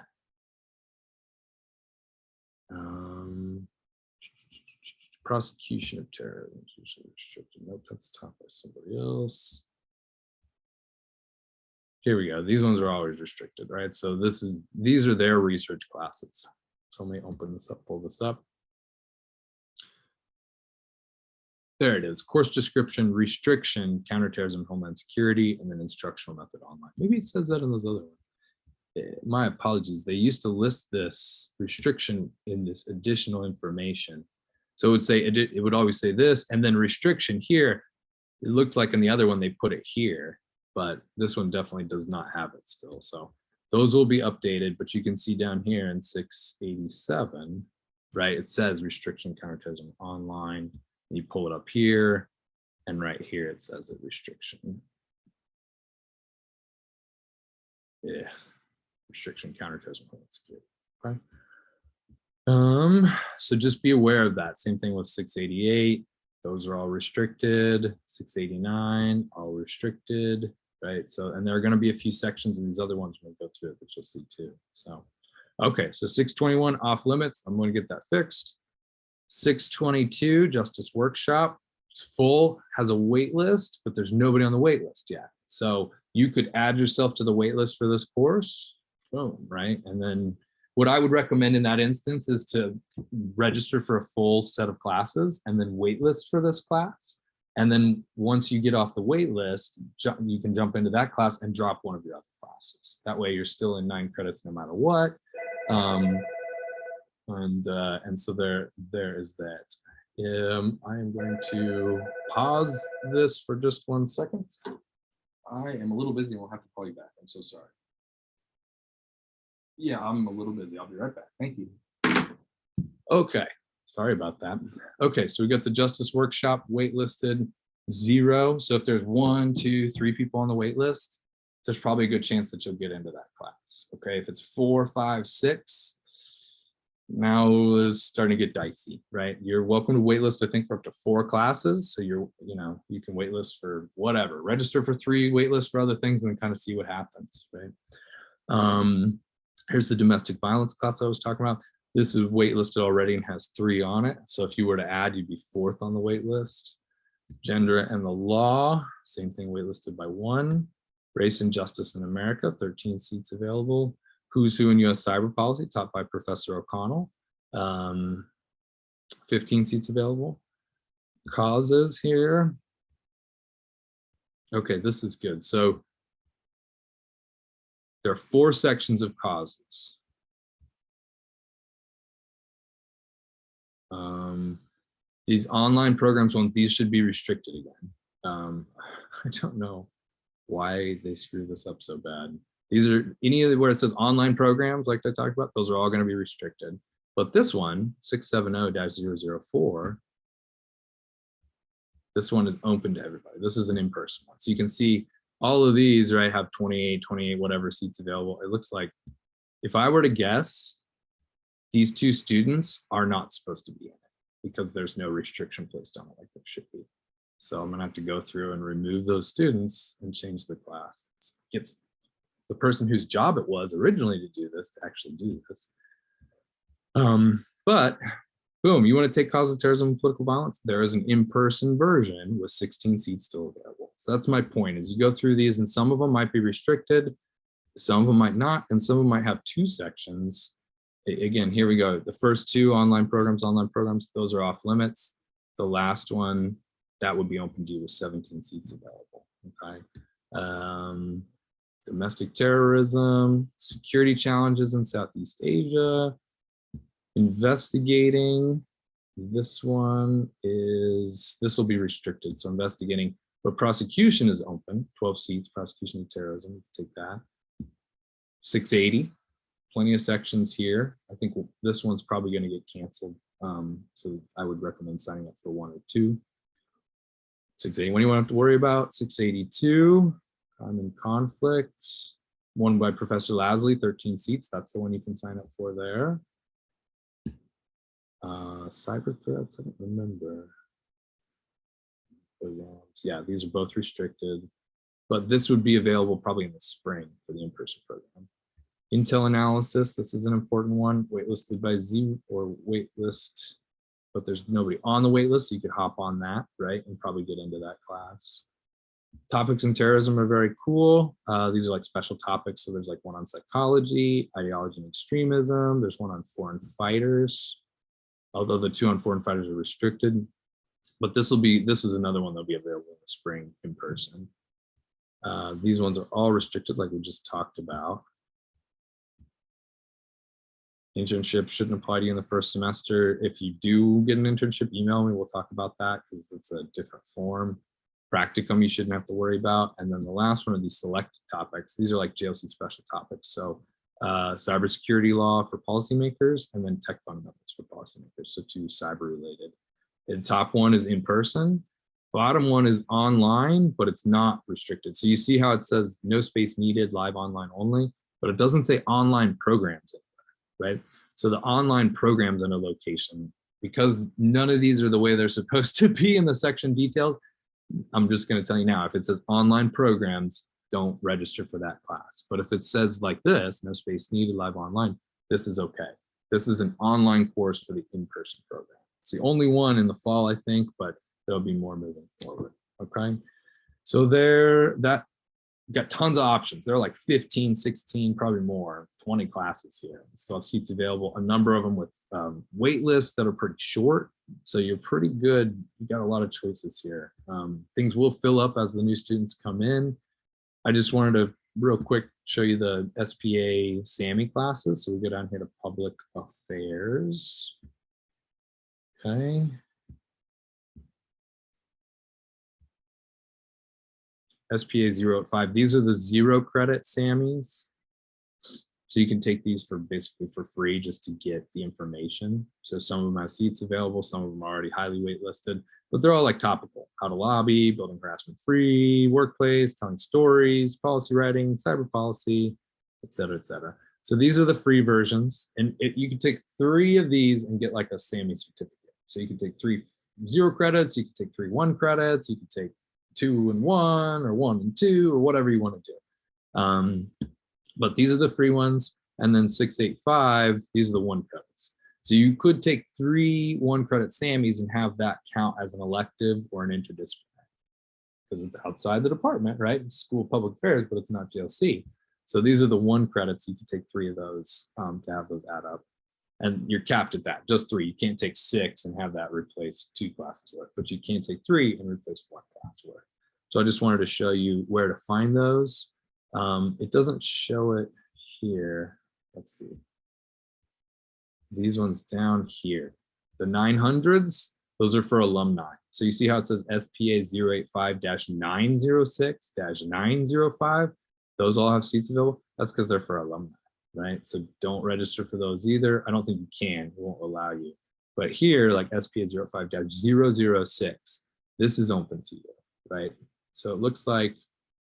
Prosecution of terror is usually restricted. Nope, that's taught by somebody else. Here we go. These ones are always restricted, right? So these are their research classes. So let me open this up, pull this up. There it is, course description, restriction, counterterrorism, homeland security, and then instructional method online. Maybe it says that in those other ones. My apologies. They used to list this restriction in this additional information. So it would say, it would always say this, and then restriction here. It looked like in the other one, they put it here, but this one definitely does not have it still. So those will be updated, but you can see down here in 687, right? It says restriction, counterterrorism online. You pull it up here, and right here it says a restriction. Yeah, restriction, counterterrorism, that's good. Okay. So just be aware of that. Same thing with 688. Those are all restricted. 689, all restricted, right? So, and there are going to be a few sections in these other ones when we go through it that you'll see too. So, okay, so 621 off limits. I'm going to get that fixed. 622 Justice Workshop. It's full, has a wait list, but there's nobody on the wait list yet. So you could add yourself to the wait list for this course, boom, right? And then what I would recommend in that instance is to register for a full set of classes and then wait list for this class. And then once you get off the wait list, you can jump into that class and drop one of your other classes. That way you're still in 9 credits no matter what. And so there is that. I am going to pause this for just 1 second. I am a little busy. We'll have to call you back. I'm so sorry. Yeah, I'm a little busy. I'll be right back. Thank you. Okay, sorry about that. Okay, so we got the Justice Workshop waitlisted 0. So if there's 1, 2, 3 people on the wait list, there's probably a good chance that you'll get into that class. Okay, if it's 4, 5, 6, now it's starting to get dicey, right? You're welcome to waitlist, I think, for up to 4 classes. So you can waitlist for whatever, register for 3, waitlist for other things, and kind of see what happens, right? Here's the domestic violence class I was talking about. This is waitlisted already and has 3 on it. So if you were to add, you'd be 4th on the wait list. Gender and the law, same thing, waitlisted by 1. Race and justice in America, 13 seats available. Who's Who in U.S. Cyber Policy, taught by Professor O'Connell, 15 seats available. Causes here. Okay, this is good. So there are 4 sections of causes. These online programs, these should be restricted again. I don't know why they screw this up so bad. These are where it says online programs, like I talked about, those are all going to be restricted. But this one, 670-004, this one is open to everybody. This is an in-person one. So you can see all of these, right, have 28, whatever seats available. It looks like, if I were to guess, these 2 students are not supposed to be in it because there's no restriction placed on it like there should be. So I'm gonna have to go through and remove those students and change the class. It's the person whose job it was originally to do this to actually do this. But boom, you want to take causes of terrorism and political violence? There is an in-person version with 16 seats still available. So that's my point, is you go through these and some of them might be restricted, some of them might not, and some of them might have 2 sections. Again, here we go. The first 2 online programs, those are off limits. The last one, that would be open to you with 17 seats available, okay? Domestic terrorism, security challenges in Southeast Asia, investigating. This one is, this will be restricted, so investigating, but prosecution is open, 12 seats, prosecution of terrorism, you can take that. 680, plenty of sections here. I think this one's probably going to get canceled, so I would recommend signing up for 1 or 2. 681, you won't have to worry about. 682, crime and conflict, one by Professor Lasley, 13 seats. That's the one you can sign up for there. Cyber threats, I don't remember. Yeah, these are both restricted, but this would be available probably in the spring for the in-person program. Intel analysis, this is an important one, waitlisted by Z or waitlist, but there's nobody on the waitlist, so you could hop on that, right, and probably get into that class. Topics in terrorism are very cool. These are like special topics, so there's like one on psychology, ideology and extremism, there's one on foreign fighters, although the 2 on foreign fighters are restricted, but this is another one that'll be available in the spring in person. These ones are all restricted like we just talked about. Internship shouldn't apply to you in the first semester. If you do get an internship, email me, we'll talk about that because it's a different form. Practicum, you shouldn't have to worry about. And then the last one are these selected topics. These are like JLC special topics. So cybersecurity law for policymakers, and then tech fundamentals for policymakers, so 2 cyber related. The top one is in person, bottom one is online, but it's not restricted. So you see how it says no space needed, live online only, but it doesn't say online programs anywhere, right? So the online programs in a location, because none of these are the way they're supposed to be in the section details, I'm just going to tell you now, if it says online programs, don't register for that class. But if it says like this, no space needed, live online, this is okay. This is an online course for the in-person program. It's the only one in the fall, I think, but there'll be more moving forward. Okay. So there, that got tons of options. There are like 15, 16, probably more, 20 classes here. Still have seats available, a number of them with wait lists that are pretty short. So you're pretty good. You got a lot of choices here. Things will fill up as the new students come in. I just wanted to real quick show you the SPA SAMI classes. So we go down here to public affairs. Okay. SPA 085. These are the 0 credit SAMIs. So you can take these for basically for free just to get the information. So some of them have seats available, some of them are already highly waitlisted, but they're all like topical. How to lobby, building harassment free workplace, telling stories, policy writing, cyber policy, et cetera, et cetera. So these are the free versions. And you can take 3 of these and get like a SAMI certificate. So you can take 3 0 credits, you can take 3 1 credits, you can take 2 and 1 or 1 and 2 or whatever you want to do. But these are the free ones. And then 685, these are the 1 credits. So you could take 3 1 credit SAMIs and have that count as an elective or an interdisciplinary because it's outside the department, right? It's School of Public Affairs, but it's not JLC. So these are the 1 credits. You can take 3 of those to have those add up. And you're capped at that, just 3. You can't take 6 and have that replace 2 classes worth, but you can take 3 and replace 1 class worth. So I just wanted to show you where to find those. It doesn't show it here. Let's see. These ones down here, the 900s, those are for alumni. So you see how it says SPA 085-906-905? Those all have seats available. That's because they're for alumni, right? So don't register for those either. I don't think you can, it won't allow you. But here, like SPA 05-006, this is open to you, right? So it looks like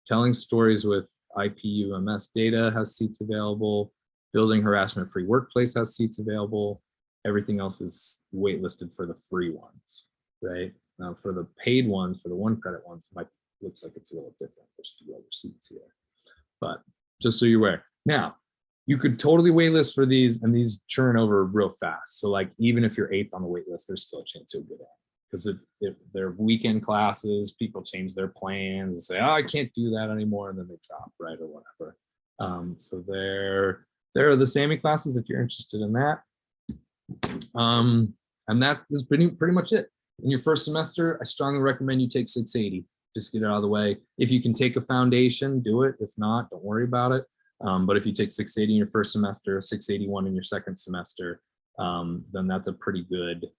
telling stories with IPUMS data has seats available. Building harassment-free workplace has seats available. Everything else is waitlisted for the free ones, right? Now for the paid ones, for the 1 credit ones, it looks like it's a little different. There's a few other seats here, but just so you're aware. Now, you could totally waitlist for these, and these churn over real fast. So like even if you're 8th on the waitlist, there's still a chance you'll get in. Because if they're weekend classes, people change their plans and say, oh, I can't do that anymore, and then they drop, right, or whatever. So there are the SAMI classes if you're interested in that. And that is pretty much it. In your first semester, I strongly recommend you take 680. Just get it out of the way. If you can take a foundation, do it. If not, don't worry about it. But if you take 680 in your first semester, 681 in your second semester, then that's a pretty good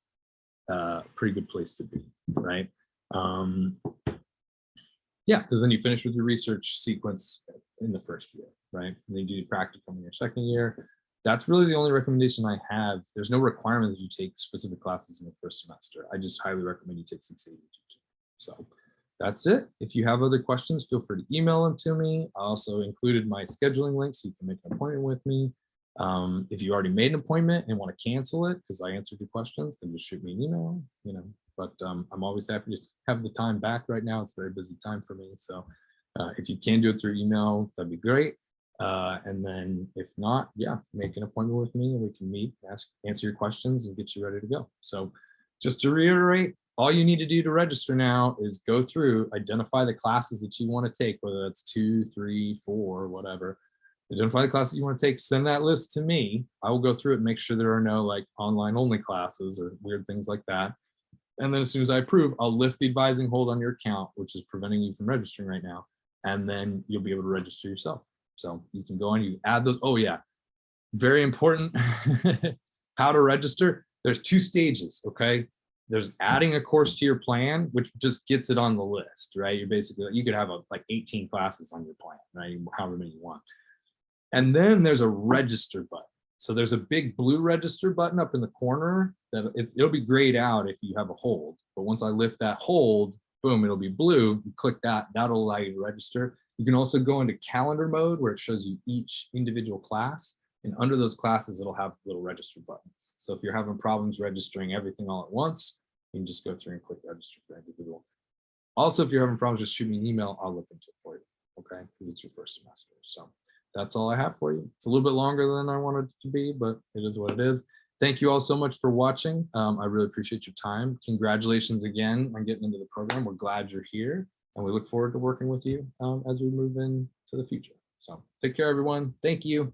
place to be, right? Yeah, because then you finish with your research sequence in the first year, right? And then you do practicum in your second year. That's really the only recommendation I have. There's no requirement that you take specific classes in the first semester. I just highly recommend you take 680. So that's it. If you have other questions, feel free to email them to me. I also included my scheduling link so you can make an appointment with me. If you already made an appointment and want to cancel it because I answered your questions, then just shoot me an email, but I'm always happy to have the time back right now. It's a very busy time for me. So if you can do it through email, that'd be great. And then if not, yeah, make an appointment with me and we can meet, answer your questions and get you ready to go. So just to reiterate, all you need to do to register now is go through, identify the classes that you want to take, whether that's 2, 3, 4, whatever. Identify the classes you want to take, send that list to me. I will go through it and make sure there are no like online only classes or weird things like that. And then as soon as I approve, I'll lift the advising hold on your account, which is preventing you from registering right now. And then you'll be able to register yourself. So you can go on, you add those. Oh yeah, very important. How to register. There's 2 stages, okay? There's adding a course to your plan, which just gets it on the list, right? You're basically, you could have like 18 classes on your plan, right? However many you want. And then there's a register button. So there's a big blue register button up in the corner that it'll be grayed out if you have a hold. But once I lift that hold, boom, it'll be blue. You click that, that'll allow you to register. You can also go into calendar mode where it shows you each individual class. And under those classes, it'll have little register buttons. So if you're having problems registering everything all at once, you can just go through and click register for individual. Also, if you're having problems, just shoot me an email. I'll look into it for you, okay? Because it's your first semester. So that's all I have for you. It's a little bit longer than I wanted it to be, but it is what it is. Thank you all so much for watching. I really appreciate your time. Congratulations again on getting into the program. We're glad you're here, and we look forward to working with you as we move into the future. So take care, everyone. Thank you.